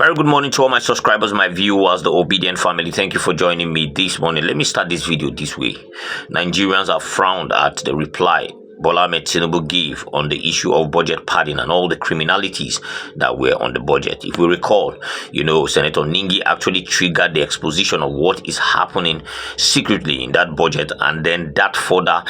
Very good morning to all my subscribers, my viewers, the obedient family. Thank you for joining me this morning. Let me start this video this way. Nigerians have frowned at the reply Bola TINUBU gave on the issue of budget padding and all the criminalities that were on the budget. If we recall, Senator Ningi actually triggered the exposition of what is happening secretly in that budget, and then that further,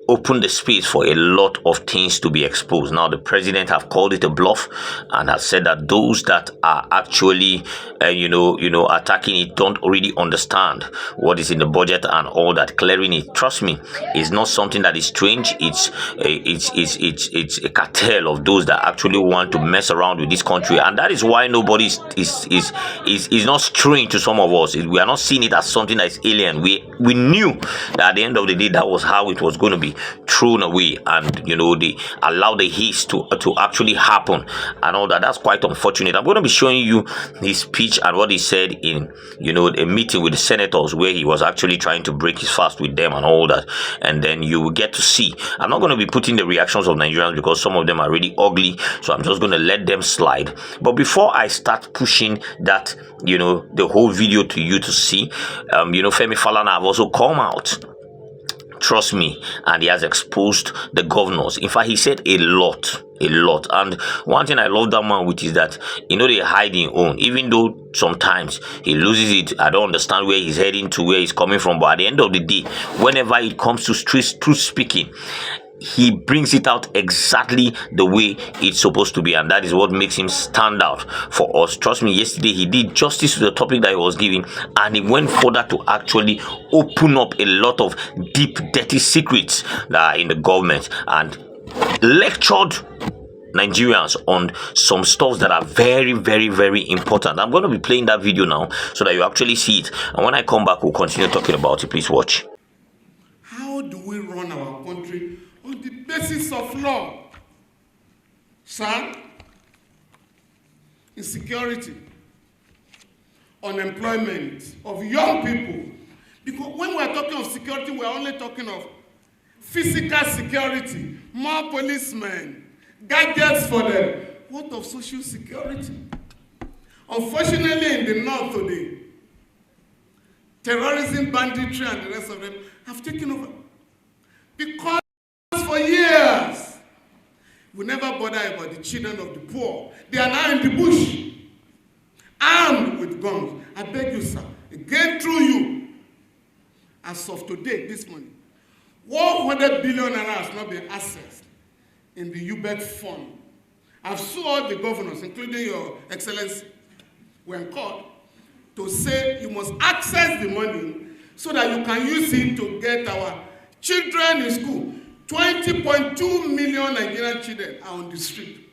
opened the space for a lot of things to be exposed. Now, the president have called it a bluff and has said that those that are actually, attacking it don't already understand what is in the budget and all that. Clearing it, trust me, is not something that is strange. It's a cartel of those that actually want to mess around with this country, and that is why nobody is not strange to some of us. We are not seeing it as something that is alien. We knew that at the end of the day, that was how it was going to be thrown away, and they allow the haste to actually happen and all that. That's quite unfortunate. I'm going to be showing you his speech and what he said in a meeting with the senators, where he was actually trying to break his fast with them and all that, and then you will get to see. I'm not going to be putting the reactions of Nigerians because some of them are really ugly, so I'm just going to let them slide. But before I start pushing that the whole video to you to see, Femi FALANA have also come out, trust me, and he has exposed the governors. In fact, he said a lot. And one thing I love that man with is that they hide in own, even though sometimes he loses it. I don't understand where he's heading to, where he's coming from, but at the end of the day, whenever it comes to truth speaking, he brings it out exactly the way it's supposed to be, and that is what makes him stand out for us. Trust me, yesterday he did justice to the topic that he was giving, and he went further to actually open up a lot of deep, dirty secrets that are in the government, and lectured Nigerians on some stuff that are very, very, very important. I'm going to be playing that video now so that you actually see it, and when I come back, we'll continue talking about it. Please watch. How do we run our country on the basis of law? Sir, insecurity, unemployment of young people. Because when we are talking of security, we are only talking of physical security, more policemen, gadgets for them. What of social security? Unfortunately, in the north today, terrorism, banditry, and the rest of them have taken over. Because for years, we never bother about the children of the poor. They are now in the bush, armed with guns. I beg you, sir, again through you, as of today, this morning, 100 billion naira has not been accessed in the e.t.c fund. I've sued all the governors, including your excellency, when called, to say you must access the money so that you can use it to get our children in school. 20.2 million Nigerian children are on the street.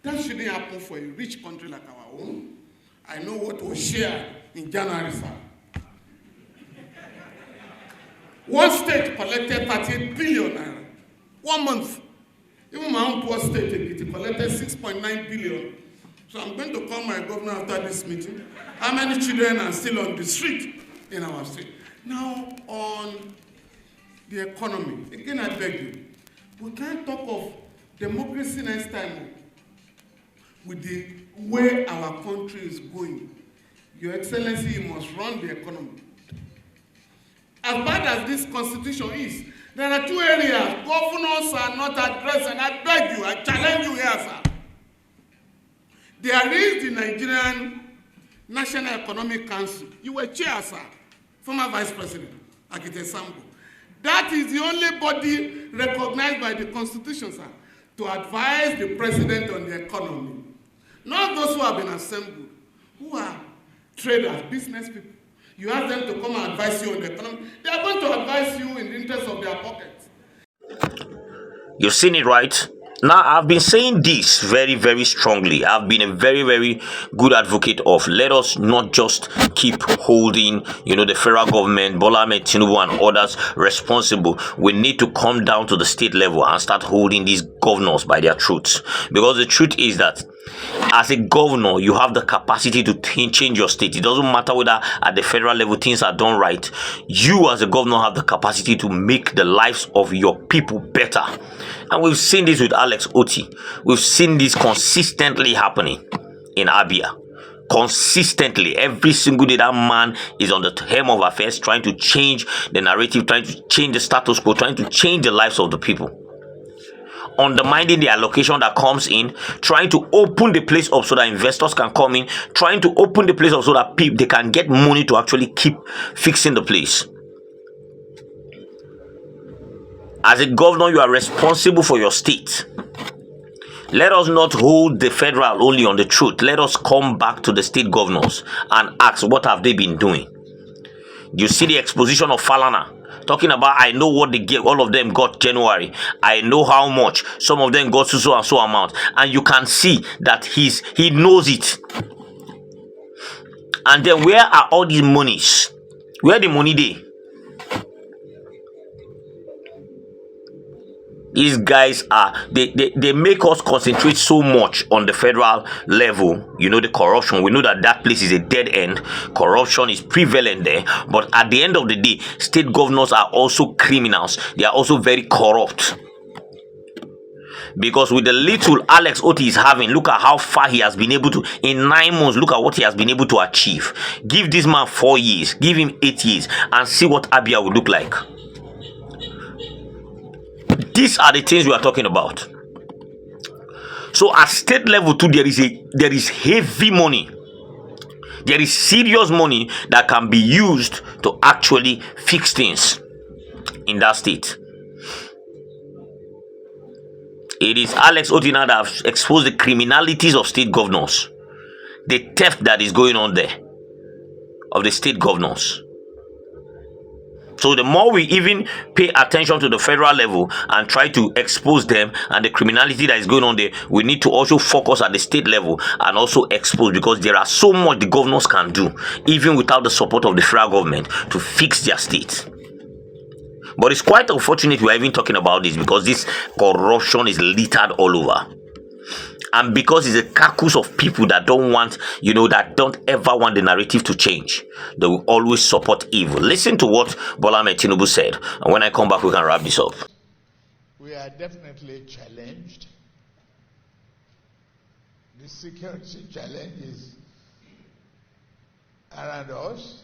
That shouldn't happen for a rich country like our own. I know what was shared in January, sir. One state collected 38 billion naira. 1 month. Even my own poor state, it collected 6.9 billion. So I'm going to call my governor after this meeting. How many children are still on the street in our state? Now, on the economy, again, I beg you, we can't talk of democracy next time with the way our country is going. Your Excellency, you must run the economy. As bad as this constitution is, there are two areas governors are not addressing. I beg you, I challenge you here, sir. There is the Nigerian National Economic Council. You were chair, sir, former vice president, e.t.c. That is the only body recognized by the constitution, sir, to advise the president on the economy. Not those who have been assembled, who are traders, business people. You ask them to come and advise you on the economy. They are going to advise you in the interest of their pockets. You've seen it, right? Now, I've been saying this very, very strongly. I've been a very, very good advocate of let us not just keep holding, the federal government, Bola TINUBU and others responsible. We need to come down to the state level and start holding these governors by their truths. Because the truth is that as a governor, you have the capacity to change your state. It doesn't matter whether at the federal level things are done right. You as a governor have the capacity to make the lives of your people better. And we've seen this with Alex Oti. We've seen this consistently happening. in Abia. Consistently, every single day, that man is on the helm of affairs, trying to change the narrative, trying to change the status quo, trying to change the lives of the people, undermining the allocation that comes in, trying to open the place up so that investors can come in, trying to open the place up so that people they can get money to actually keep fixing the place. As a governor, you are responsible for your state. Let us not hold the federal only on the truth. Let us come back to the state governors and ask, what have they been doing? You see the exposition of FALANA talking about, I know what they get. All of them got January. I know how much. Some of them got so and so amount. And you can see that he knows it. And then where are all these monies? Where the money they? These guys are they make us concentrate so much on the federal level. You know, the corruption, we know that place is a dead end. Corruption is prevalent there, but at the end of the day, state governors are also criminals. They are also very corrupt, because with the little Alex Oti is having, look at how far he has been able to, in 9 months, look at what he has been able to achieve. Give this man 4 years, give him 8 years, and see what Abia will look like. These are the things we are talking about. So at state level too, there is heavy money. There is serious money that can be used to actually fix things in that state. It is Alex Otina that have exposed the criminalities of state governors, the theft that is going on there of the state governors. So the more we even pay attention to the federal level and try to expose them and the criminality that is going on there, we need to also focus at the state level and also expose, because there are so much the governors can do, even without the support of the federal government, to fix their state. But it's quite unfortunate we are even talking about this, because this corruption is littered all over. And because it's a carcass of people that don't want, that don't ever want the narrative to change. They will always support evil. Listen to what Bola Ahmed Tinubu said. And when I come back, we can wrap this up. We are definitely challenged. The security challenge is around us.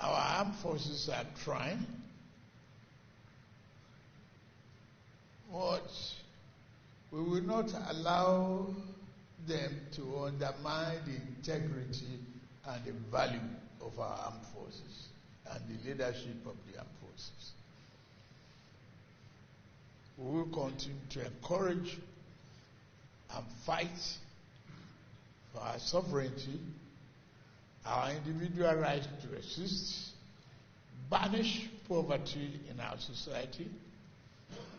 Our armed forces are trying. But we will not allow them to undermine the integrity and the value of our armed forces and the leadership of the armed forces. We will continue to encourage and fight for our sovereignty, our individual right to exist, banish poverty in our society.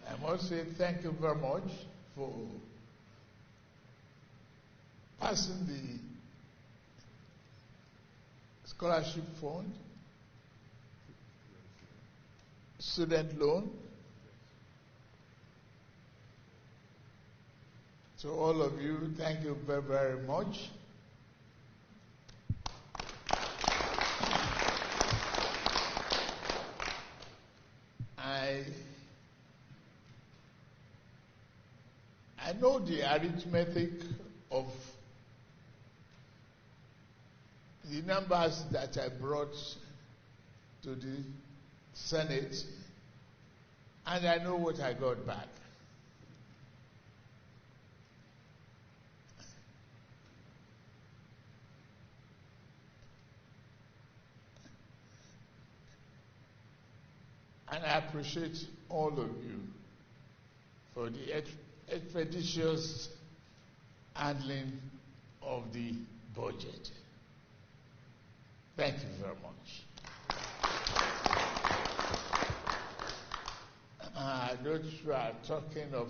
I must say thank you very much for passing the scholarship fund, student loan. To all of you, thank you very, very much. I know the arithmetic of the numbers that I brought to the Senate, and I know what I got back. And I appreciate all of you for the expeditious handling of the budget. Thank you very much. Those who are talking of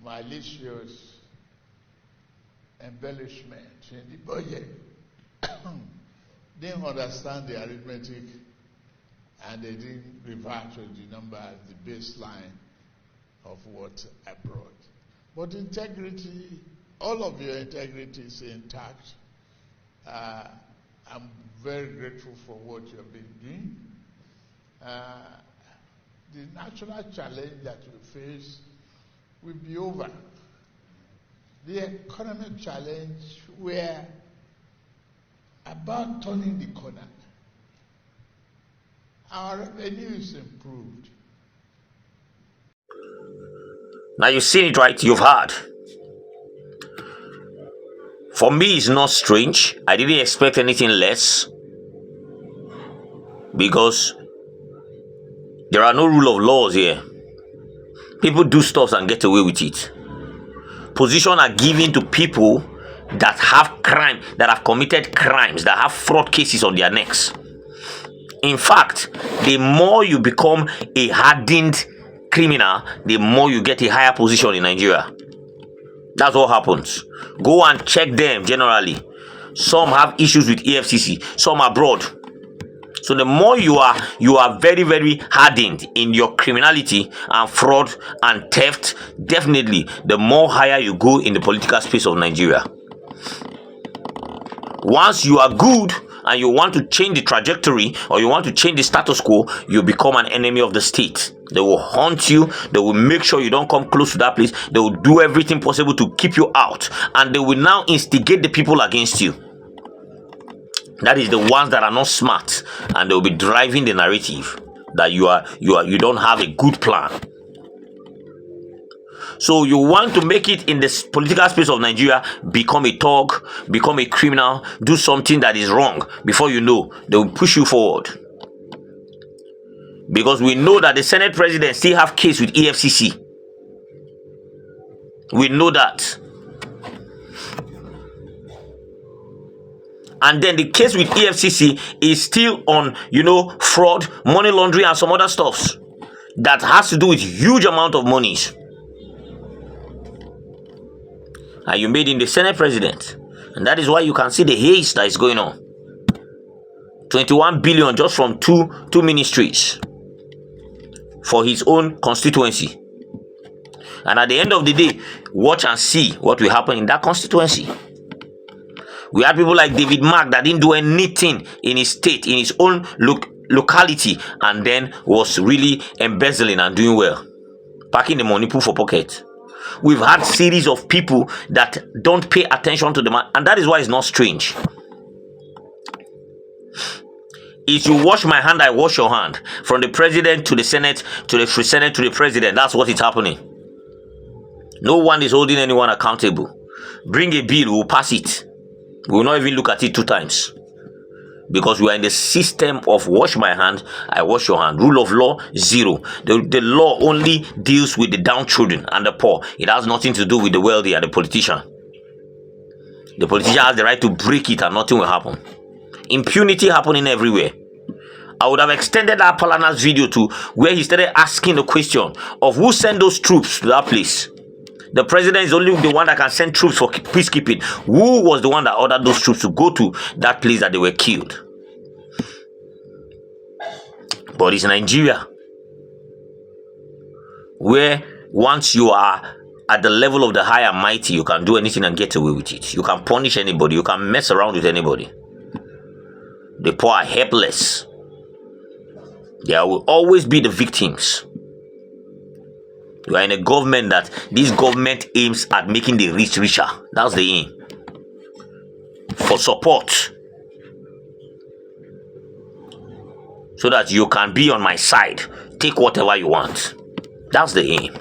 malicious embellishment in the budget didn't understand the arithmetic, and they didn't revert to the number as the baseline of what I brought. But integrity, all of your integrity is intact. I'm very grateful for what you have been doing. The natural challenge that we face will be over. The economic challenge, we're about turning the corner. Our revenue is improved. Now you've seen it, right? You've heard. For me, it's not strange. I didn't expect anything less, because there are no rule of laws here. People do stuff and get away with it. Positions are given to people that have crime, that have committed crimes, that have fraud cases on their necks. In fact, the more you become a hardened criminal, the more you get a higher position in Nigeria. That's what happens. Go and check them generally. Some have issues with e.t.c, some abroad. So the more you are very, very hardened in your criminality and fraud and theft, definitely the more higher you go in the political space of Nigeria. Once you are good and you want to change the trajectory, or you want to change the status quo, you become an enemy of the state. They will hunt you. They will make sure you don't come close to that place. They will do everything possible to keep you out, and they will now instigate the people against you. That is the ones that are not smart, and they will be driving the narrative that you don't have a good plan. So you want to make it in the political space of Nigeria, become a thug, become a criminal, do something that is wrong. Before you know, they will push you forward. Because we know that the Senate president still have case with e.t.c. We know that. And then the case with e.t.c. is still on, fraud, money laundering, and some other stuffs that has to do with huge amount of monies. And you made him the Senate president, and that is why you can see the haze that is going on. 21 billion just from two ministries for his own constituency. And at the end of the day, watch and see what will happen in that constituency. We had people like David Mark that didn't do anything in his state, in his own locality, and then was really embezzling and doing well, packing the money, put for pocket. We've had series of people that don't pay attention to the man, and that is why it's not strange. If you wash my hand, I wash your hand. From the president to the Senate, to the Senate to the president, that's what is happening. No one is holding anyone accountable. Bring a bill, we'll pass it. We will not even look at it 2 times. Because we are in the system of wash my hand, I wash your hand. Rule of law, 0. The law only deals with the downtrodden and the poor. It has nothing to do with the wealthy and the politician. The politician has the right to break it and nothing will happen. Impunity happening everywhere. I would have extended that FALANA's video to where he started asking the question of who sent those troops to that place. The president is only the one that can send troops for peacekeeping. Who was the one that ordered those troops to go to that place that they were killed? But it's Nigeria, where once you are at the level of the high and mighty, you can do anything and get away with it. You can punish anybody. You can mess around with anybody. The poor are helpless. There will always be the victims. You are in a government that this government aims at making the rich richer. That's the aim. For support. So that you can be on my side. Take whatever you want. That's the aim.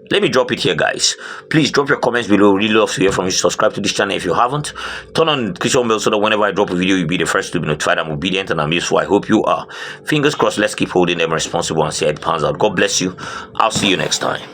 Let me drop it here, guys. Please drop your comments below. Really love to hear from you. Subscribe to this channel if you haven't. Turn on the notification bell so that whenever I drop a video, you'll be the first to be notified. I'm obedient and I'm useful. I hope you are. Fingers crossed. Let's keep holding them responsible and see how it pans out. God bless you. I'll see you next time.